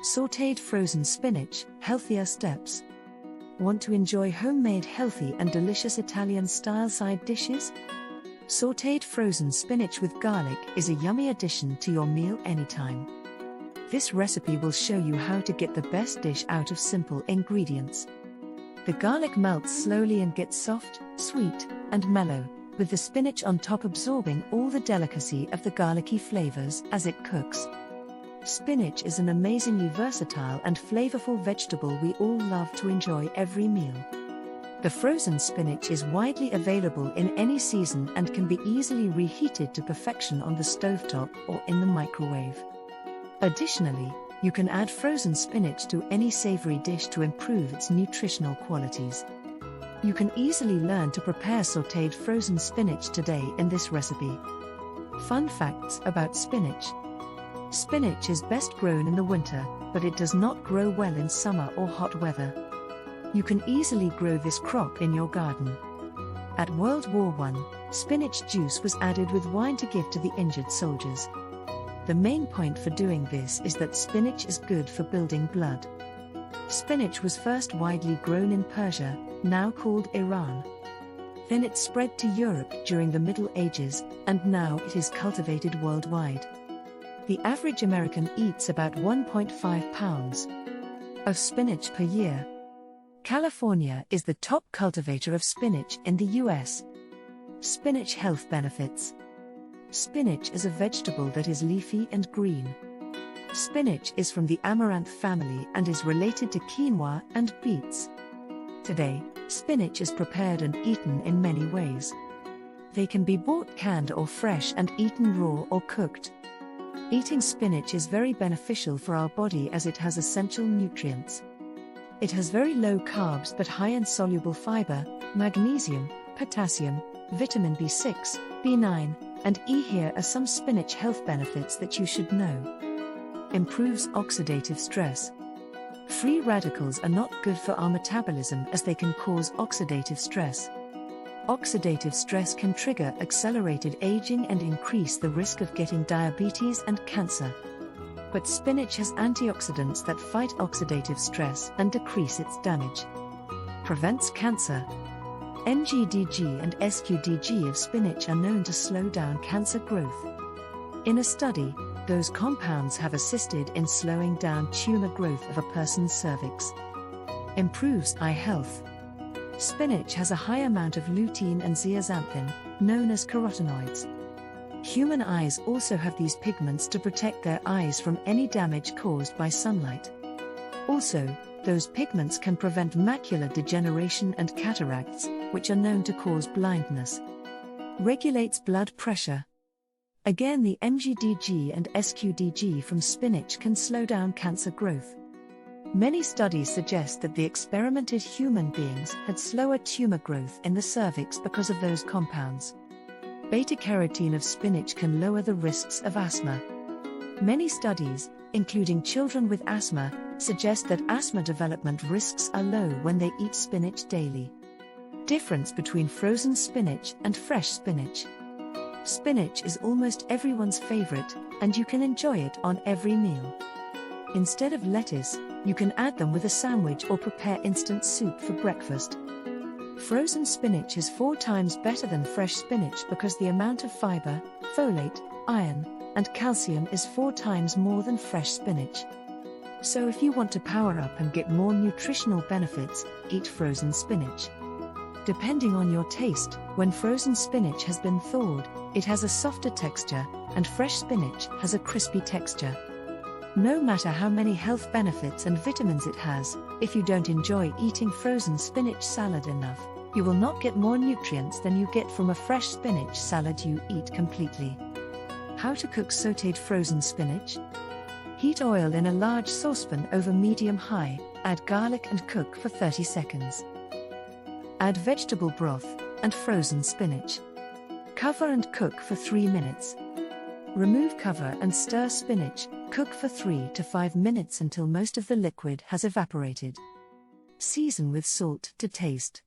Sauteed frozen spinach, healthier steps. Want to enjoy homemade healthy and delicious Italian-style side dishes? Sauteed frozen spinach with garlic is a yummy addition to your meal anytime. This recipe will show you how to get the best dish out of simple ingredients. The garlic melts slowly and gets soft, sweet, and mellow, with the spinach on top absorbing all the delicacy of the garlicky flavors as it cooks. Spinach is an amazingly versatile and flavorful vegetable we all love to enjoy every meal. The frozen spinach is widely available in any season and can be easily reheated to perfection on the stovetop or in the microwave. Additionally, you can add frozen spinach to any savory dish to improve its nutritional qualities. You can easily learn to prepare sauteed frozen spinach today in this recipe. Fun facts about spinach. Spinach is best grown in the winter, but it does not grow well in summer or hot weather. You can easily grow this crop in your garden. At World War I, spinach juice was added with wine to give to the injured soldiers. The main point for doing this is that spinach is good for building blood. Spinach was first widely grown in Persia, now called Iran. Then it spread to Europe during the Middle Ages, and now it is cultivated worldwide. The average American eats about 1.5 pounds of spinach per year. California is the top cultivator of spinach in the US. Spinach health benefits. Spinach is a vegetable that is leafy and green. Spinach is from the amaranth family and is related to quinoa and beets. Today, spinach is prepared and eaten in many ways. They can be bought canned or fresh and eaten raw or cooked. Eating spinach is very beneficial for our body as it has essential nutrients. It has very low carbs but high in soluble fiber, magnesium, potassium, vitamin B6, B9, and E. Here are some spinach health benefits that you should know. Improves oxidative stress. Free radicals are not good for our metabolism as they can cause oxidative stress. Oxidative stress can trigger accelerated aging and increase the risk of getting diabetes and cancer. But spinach has antioxidants that fight oxidative stress and decrease its damage. Prevents cancer. MGDG and SQDG of spinach are known to slow down cancer growth. In a study, those compounds have assisted in slowing down tumor growth of a person's cervix. Improves eye health. Spinach has a high amount of lutein and zeaxanthin, known as carotenoids. Human eyes also have these pigments to protect their eyes from any damage caused by sunlight. Also, those pigments can prevent macular degeneration and cataracts, which are known to cause blindness. Regulates blood pressure. Again, the MGDG and SQDG from spinach can slow down cancer growth. Many studies suggest that the experimented human beings had slower tumor growth in the cervix because of those compounds. Beta-carotene of spinach can lower the risks of asthma. Many studies, including children with asthma, suggest that asthma development risks are low when they eat spinach daily. Difference between frozen spinach and fresh spinach. Spinach is almost everyone's favorite, and you can enjoy it on every meal. Instead of lettuce, you can add them with a sandwich or prepare instant soup for breakfast. Frozen spinach is 4 times better than fresh spinach because the amount of fiber, folate, iron, and calcium is 4 times more than fresh spinach. So if you want to power up and get more nutritional benefits, eat frozen spinach. Depending on your taste, when frozen spinach has been thawed, it has a softer texture, and fresh spinach has a crispy texture. No matter how many health benefits and vitamins it has, if you don't enjoy eating frozen spinach salad enough, you will not get more nutrients than you get from a fresh spinach salad you eat completely. How to cook sauteed frozen spinach? Heat oil in a large saucepan over medium-high, add garlic and cook for 30 seconds. Add vegetable broth and frozen spinach. Cover and cook for 3 minutes. Remove cover and stir spinach, cook for 3 to 5 minutes until most of the liquid has evaporated. Season with salt to taste.